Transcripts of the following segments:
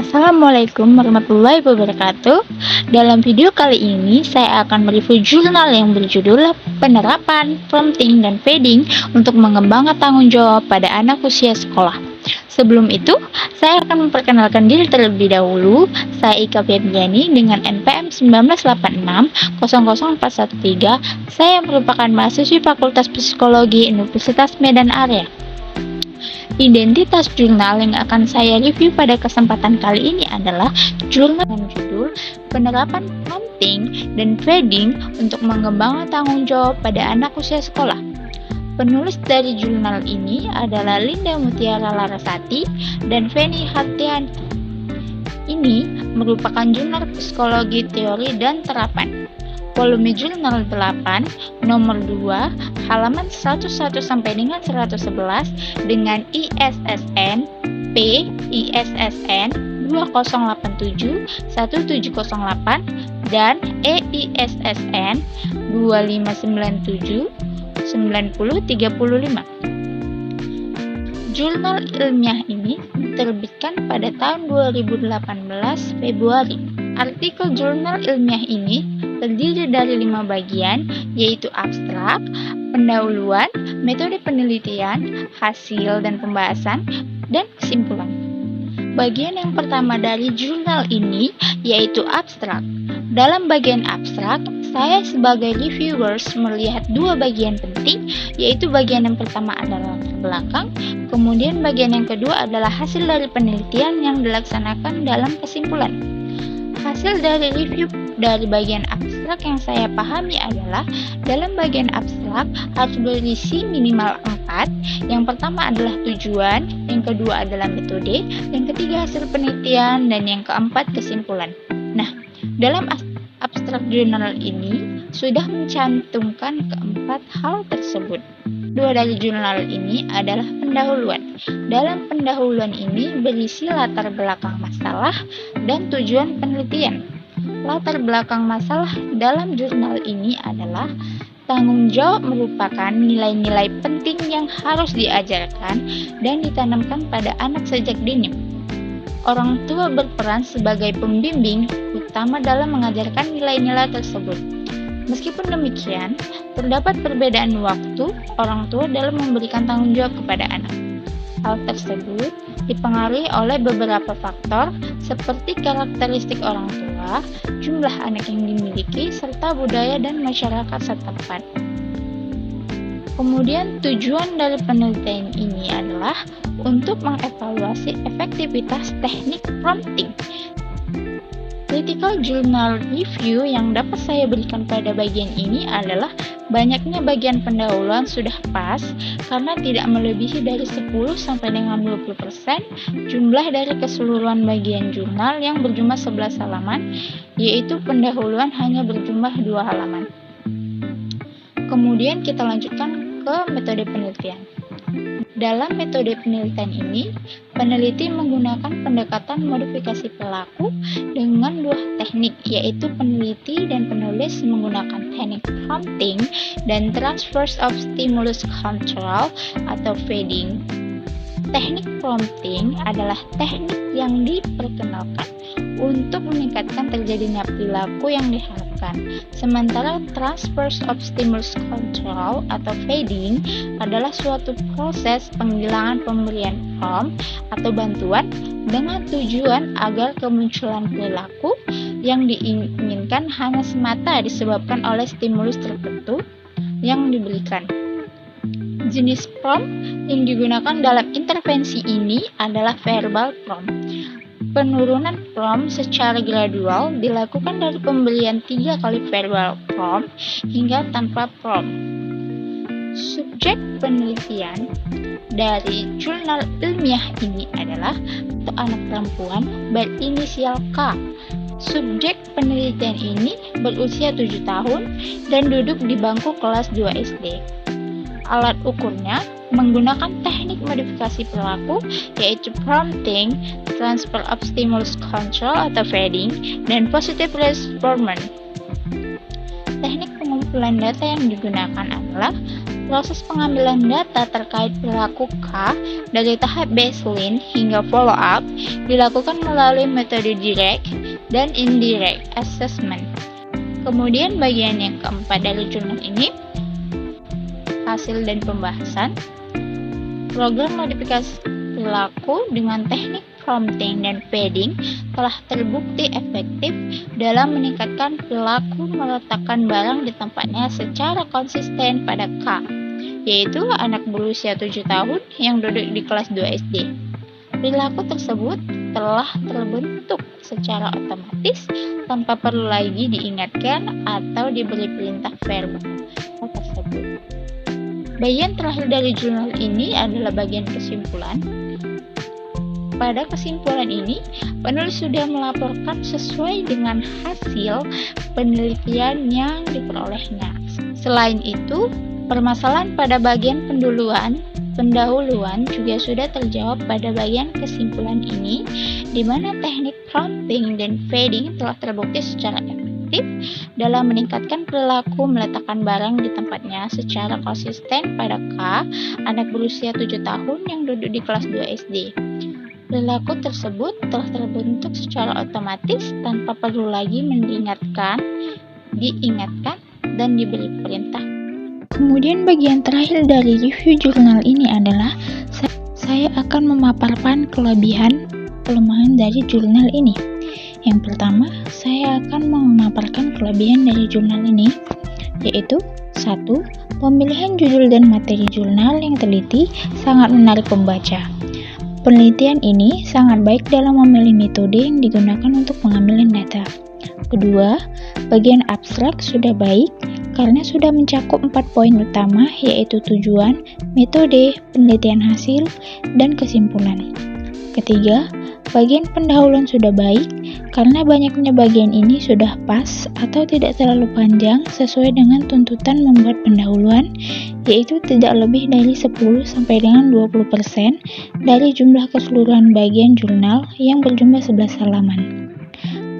Assalamualaikum warahmatullahi wabarakatuh. Dalam video kali ini saya akan mereview jurnal yang berjudul Penerapan, Prompting, dan Feeding untuk Mengembangkan Tanggung Jawab pada Anak Usia Sekolah. Sebelum itu, saya akan memperkenalkan diri terlebih dahulu. Saya Ika Febriani dengan NPM 1986 00413. Saya merupakan mahasiswi Fakultas Psikologi Universitas Medan Area. Identitas jurnal yang akan saya review pada kesempatan kali ini adalah jurnal dengan judul Penerapan, Prompting, dan Feeding untuk Mengembangkan Tanggung Jawab pada Anak Usia Sekolah. Penulis dari jurnal ini adalah Linda Mutiara Larasati dan Feni Hartianti. Ini merupakan jurnal psikologi teori dan terapan. Volume jurnal 8, nomor 2, halaman 101 sampai dengan 111 dengan ISSN P/ISSN 2087 1708 dan EISSN 2597 9035. Jurnal ilmiah ini diterbitkan pada tahun 2018 Februari. Artikel jurnal ilmiah ini terdiri dari 5 bagian, yaitu abstrak, pendahuluan, metode penelitian, hasil dan pembahasan, dan kesimpulan. Bagian yang pertama dari jurnal ini yaitu abstrak. Dalam bagian abstrak, saya sebagai reviewers melihat 2 bagian penting, yaitu bagian yang pertama adalah latar belakang, kemudian bagian yang kedua adalah hasil dari penelitian yang dilaksanakan dalam kesimpulan. Hasil dari review dari bagian abstrak yang saya pahami adalah dalam bagian abstrak harus berisi minimal 4. Yang pertama adalah tujuan, yang kedua adalah metode, yang ketiga hasil penelitian, dan yang keempat kesimpulan. Nah, dalam abstrak jurnal ini sudah mencantumkan keempat hal tersebut. 2 dari jurnal ini adalah pendahuluan. Dalam pendahuluan ini berisi latar belakang masalah dan tujuan penelitian. Latar belakang masalah dalam jurnal ini adalah tanggung jawab merupakan nilai-nilai penting yang harus diajarkan dan ditanamkan pada anak sejak dini. Orang tua berperan sebagai pembimbing utama dalam mengajarkan nilai-nilai tersebut. Meskipun demikian, terdapat perbedaan waktu orang tua dalam memberikan tanggung jawab kepada anak. Hal tersebut dipengaruhi oleh beberapa faktor seperti karakteristik orang tua, jumlah anak yang dimiliki, serta budaya dan masyarakat setempat. Kemudian tujuan dari penelitian ini adalah untuk mengevaluasi efektivitas teknik prompting. Critical journal review yang dapat saya berikan pada bagian ini adalah banyaknya bagian pendahuluan sudah pas karena tidak melebihi dari 10 sampai dengan 20% jumlah dari keseluruhan bagian jurnal yang berjumlah 11 halaman, yaitu pendahuluan hanya berjumlah 2 halaman. Kemudian kita lanjutkan ke metode penelitian. Dalam metode penelitian ini, peneliti menggunakan pendekatan modifikasi perilaku dengan 2 teknik, yaitu peneliti dan penulis menggunakan teknik prompting dan transfer of stimulus control atau feeding. Teknik prompting adalah teknik yang diperkenalkan untuk meningkatkan terjadinya perilaku yang diharapkan. Sementara transfer of stimulus control atau feeding adalah suatu proses penghilangan pemberian prompt atau bantuan dengan tujuan agar kemunculan perilaku yang diinginkan hanya semata disebabkan oleh stimulus tertentu yang diberikan. Jenis prompt yang digunakan dalam intervensi ini adalah verbal prompt. Penurunan prompt secara gradual dilakukan dari pemberian 3 kali verbal prompt hingga tanpa prompt. Subjek penelitian dari jurnal ilmiah ini adalah anak perempuan berinisial K. Subjek penelitian ini berusia 7 tahun dan duduk di bangku kelas 2 SD. Alat ukurnya menggunakan teknik modifikasi perilaku, yaitu prompting, transfer of stimulus control atau feeding, dan positive reinforcement. Teknik pengumpulan data yang digunakan adalah Proses pengambilan data terkait perilaku K dari tahap baseline hingga follow up dilakukan melalui metode direct dan indirect assessment. Kemudian bagian yang keempat dari jurnal ini, hasil dan pembahasan. Program modifikasi perilaku dengan teknik prompting dan feeding telah terbukti efektif dalam meningkatkan perilaku meletakkan barang di tempatnya secara konsisten pada K, yaitu anak berusia 7 tahun yang duduk di kelas 2 SD. Perilaku tersebut telah terbentuk secara otomatis tanpa perlu lagi diingatkan atau diberi perintah verbal tersebut. Bagian terakhir dari jurnal ini adalah bagian kesimpulan. Pada kesimpulan ini, penulis sudah melaporkan sesuai dengan hasil penelitian yang diperolehnya. Selain itu, permasalahan pada bagian pendahuluan juga sudah terjawab pada bagian kesimpulan ini, di mana teknik prompting dan feeding telah terbukti secara efektif dalam meningkatkan perilaku meletakkan barang di tempatnya secara konsisten pada K, anak berusia 7 tahun yang duduk di kelas 2 SD. Perilaku tersebut telah terbentuk secara otomatis tanpa perlu lagi diingatkan, dan diberi perintah. Kemudian bagian terakhir dari review jurnal ini adalah saya akan memaparkan kelebihan-kelemahan dari jurnal ini. Yang pertama, saya akan memaparkan kelebihan dari jurnal ini, yaitu 1. Pemilihan judul dan materi jurnal yang teliti sangat menarik pembaca. Penelitian ini sangat baik dalam memilih metode yang digunakan untuk pengambilan data. Kedua, bagian abstrak sudah baik karena sudah mencakup 4 poin utama, yaitu tujuan, metode, penelitian hasil, dan kesimpulan. Ketiga, bagian pendahuluan sudah baik karena banyaknya bagian ini sudah pas atau tidak terlalu panjang sesuai dengan tuntutan membuat pendahuluan, yaitu tidak lebih dari 10 sampai dengan 20% dari jumlah keseluruhan bagian jurnal yang berjumlah 11 halaman.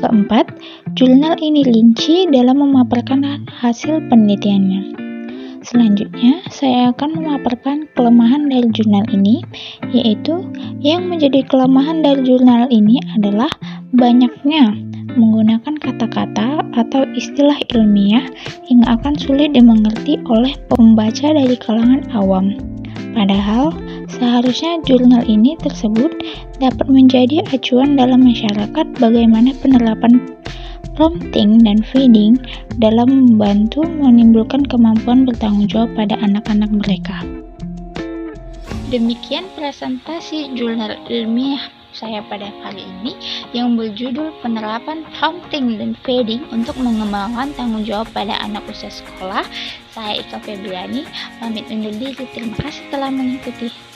Keempat, jurnal ini rinci dalam memaparkan hasil penelitiannya. Selanjutnya, saya akan memaparkan kelemahan dari jurnal ini, yaitu yang menjadi kelemahan dari jurnal ini adalah banyaknya menggunakan kata-kata atau istilah ilmiah yang akan sulit dimengerti oleh pembaca dari kalangan awam. Padahal, seharusnya jurnal ini tersebut dapat menjadi acuan dalam masyarakat bagaimana penerapan prompting dan feeding dalam membantu menimbulkan kemampuan bertanggung jawab pada anak-anak mereka. Demikian presentasi jurnal ilmiah saya pada kali ini yang berjudul penerapan prompting dan feeding untuk mengembangkan tanggung jawab pada anak usia sekolah. Saya Ika Febriani, pamit undur diri. Terima kasih telah mengikuti.